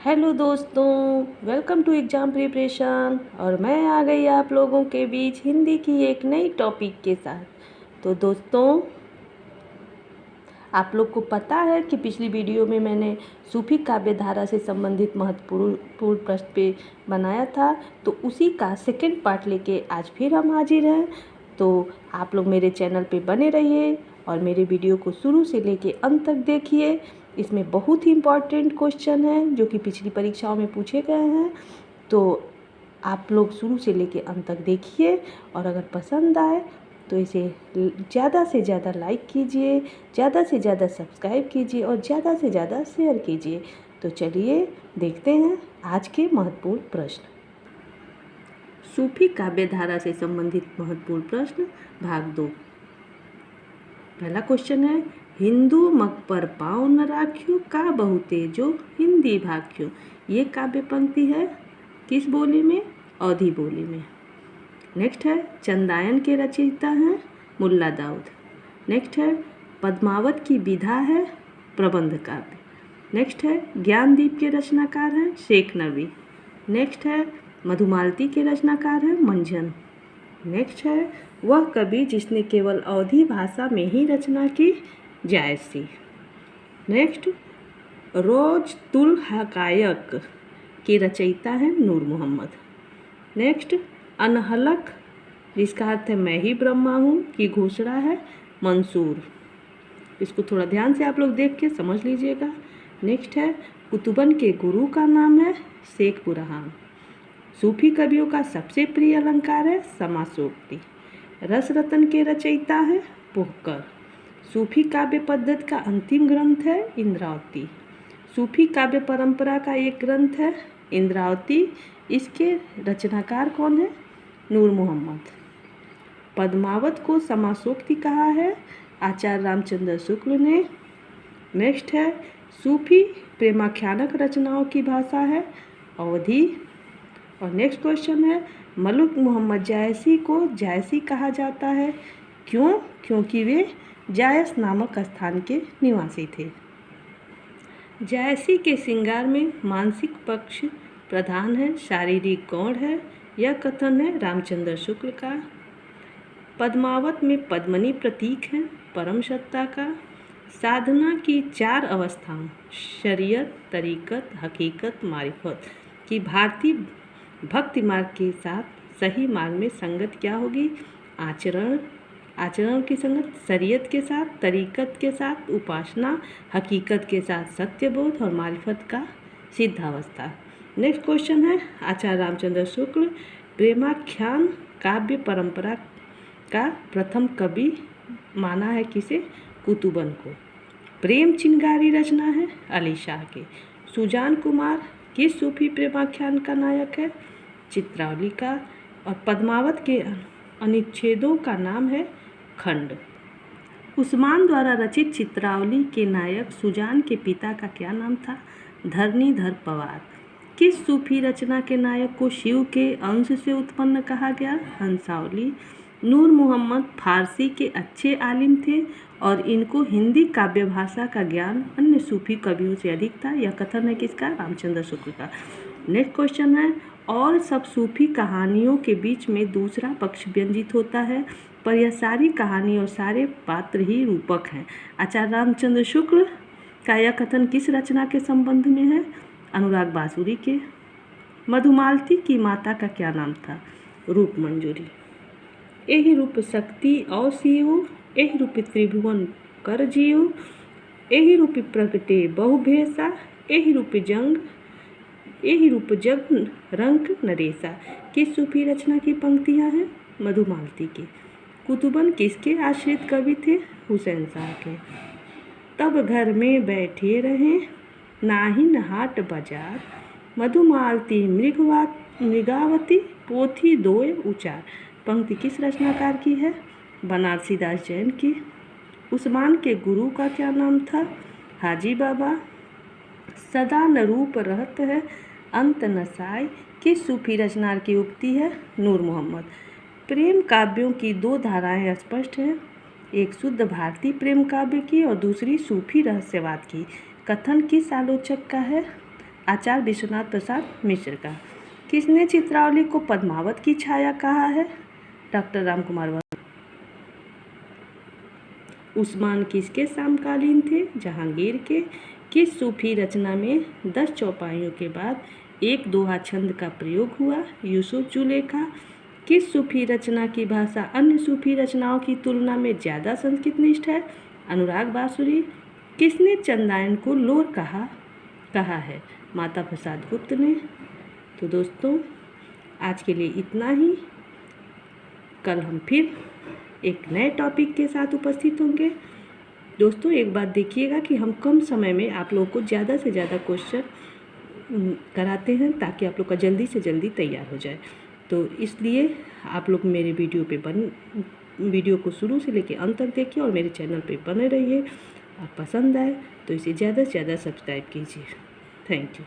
Hello दोस्तों, welcome to exam preparation. और मैं आ गई आप लोगों के बीच हिंदी की एक नई टॉपिक के साथ। तो दोस्तों, आप लोग को पता है कि पिछली वीडियो में मैंने सूफी काव्य धारा से संबंधित महत्वपूर्ण प्रश्न पे बनाया था। तो उसी का सेकंड पार्ट लेके आज फिर हम हाजिर हैं। तो आप लोग मेरे चैनल पे बने रहिए और मेरे वीडियो को शुरू से लेके अंत तक देखिए। इसमें बहुत ही इम्पॉर्टेंट क्वेश्चन हैं जो कि पिछली परीक्षाओं में पूछे गए हैं। तो आप लोग शुरू से लेके अंत तक देखिए और अगर पसंद आए तो इसे ज़्यादा से ज़्यादा लाइक कीजिए, ज़्यादा से ज़्यादा सब्सक्राइब कीजिए और ज़्यादा से ज़्यादा शेयर कीजिए। तो चलिए देखते हैं आज के महत्वपूर्ण प्रश्न। सूफी काव्य धारा से संबंधित महत्वपूर्ण प्रश्न भाग 2। पहला क्वेश्चन है, हिंदू मग पर पाँव न राख्यो का बहुते जो हिंदी भाख्यो। ये काव्य पंक्ति है किस बोली में? अवधी बोली में। नेक्स्ट है, चंदायन के रचयिता हैं मुल्ला दाऊद। नेक्स्ट है, पद्मावत की विधा है प्रबंध काव्य। नेक्स्ट है, ज्ञानदीप के रचनाकार हैं शेख नबी। नेक्स्ट है, मधुमालती के रचनाकार हैं मंझन। नेक्स्ट है, वह कवि जिसने केवल अवधी भाषा में ही रचना की जायसी। नेक्स्ट, रोजतुल हकायक के रचयिता हैं नूर मोहम्मद। नेक्स्ट, अनहलक जिसका अर्थ है मैं ही ब्रह्मा हूँ की घोषणा है मंसूर। इसको थोड़ा ध्यान से आप लोग देख के समझ लीजिएगा। नेक्स्ट है, कुतुबन के गुरु का नाम है शेख बुरहान। सूफी कवियों का सबसे प्रिय अलंकार है समासोक्ति। रस रतन के रचयिता है पोहकर। सूफी काव्य पद्धति का अंतिम ग्रंथ है इंद्रावती। सूफी काव्य परंपरा का एक ग्रंथ है इंद्रावती। इसके रचनाकार कौन है? नूर मोहम्मद। पद्मावत को समासोक्ति कहा है आचार्य रामचंद्र शुक्ल ने। नेक्स्ट है, सूफी प्रेमाख्यानक रचनाओं की भाषा है अवधी। और नेक्स्ट क्वेश्चन है, मलिक मोहम्मद जायसी को जायसी कहा जाता है क्यों? क्योंकि वे जायस नामक स्थान के निवासी थे। जायसी के श्रृंगार में मानसिक पक्ष प्रधान है, शारीरिक गौण है। यह कथन है रामचंद्र शुक्ल का। पद्मावत में पद्मनी प्रतीक है परम सत्ता का। साधना की 4 अवस्थाओं शरीयत, तरीकत, हकीकत, मारिफत की भारतीय भक्ति मार्ग के साथ सही मार्ग में संगत क्या होगी? आचरण की संगत, शरीयत के साथ, तरीकत के साथ उपासना, हकीकत के साथ सत्यबोध और मारिफत का सिद्धावस्था। नेक्स्ट क्वेश्चन है, आचार्य रामचंद्र शुक्ल प्रेमाख्यान काव्य परंपरा का प्रथम कवि माना है किसे? कुतुबन को। प्रेम चिंगारी रचना है अली शाह के। सुजान कुमार किस सूफी प्रेमाख्यान का नायक है? चित्रावली का। और पद्मावत के अनुच्छेदों का नाम है खंड। उस्मान द्वारा रचित चित्रावली के नायक सुजान के पिता का क्या नाम था? धरणीधर पवार। किस सूफी रचना के नायक को शिव के अंश से उत्पन्न कहा गया? हंसावली। नूर मोहम्मद फारसी के अच्छे आलिम थे और इनको हिंदी काव्य भाषा का ज्ञान अन्य सूफी कवियों से अधिक था। यह कथन है किसका? रामचंद्र शुक्ल का। नेक्स्ट क्वेश्चन है, और सब सूफी कहानियों के बीच में दूसरा पक्ष व्यंजित होता है, पर यह सारी कहानी और सारे पात्र ही रूपक हैं। आचार्य रामचंद्र शुक्ल का यह कथन किस रचना के संबंध में है? अनुराग बांसुरी के। मधुमालती की माता का क्या नाम था? रूप मंजूरी। एहि रूप शक्ति और सियो, एहि रूप त्रिभुवन कर जियो, एहि रूप प्रगटे बहु भेसा, एहि रूप जग रंग नरेसा। किस सूफी रचना की पंक्तियाँ हैं? मधुमालती की। कुतुबन किसके आश्रित कवि थे? हुसैन शाह के। तब घर में बैठे रहें नाहिन हाट बाजार, मधुमालती मृगावती पोथी दोय उचार। पंक्ति किस रचनाकार की है? बनारसी दास जैन की। उस्मान के गुरु का क्या नाम था? हाजी बाबा। सदा न रूप रहत है अंत न साय। किस सूफी रचनाकार की उक्ति है? नूर मोहम्मद। प्रेम काव्यों की 2 धाराएं स्पष्ट है, एक शुद्ध भारतीय प्रेम काव्य की और दूसरी सूफी रहस्यवाद की। कथन किस आलोचक का है? आचार्य विश्वनाथ प्रसाद मिश्र का। किसने चित्रावली को पद्मावत की छाया कहा है? डॉक्टर रामकुमार वर्मा। उस्मान किसके समकालीन थे? जहांगीर के। किस सूफी रचना में 10 चौपाइयों के बाद एक दोहा छंद का प्रयोग हुआ? यूसुफ जुलेखा। किस सूफी रचना की भाषा अन्य सूफी रचनाओं की तुलना में ज़्यादा संस्कृतनिष्ठ है? अनुराग बांसुरी। किसने चंदायन को लोर कहा है? माता प्रसाद गुप्त ने। तो दोस्तों आज के लिए इतना ही। कल हम फिर एक नए टॉपिक के साथ उपस्थित होंगे। दोस्तों एक बात देखिएगा कि हम कम समय में आप लोगों को ज़्यादा से ज़्यादा क्वेश्चन कराते हैं ताकि आप लोग का जल्दी से जल्दी तैयार हो जाए। तो इसलिए आप लोग मेरे वीडियो को शुरू से लेकर अंत तक देखिए और मेरे चैनल पे बने रहिए। आप पसंद आए तो इसे ज़्यादा से ज़्यादा सब्सक्राइब कीजिए। Thank you.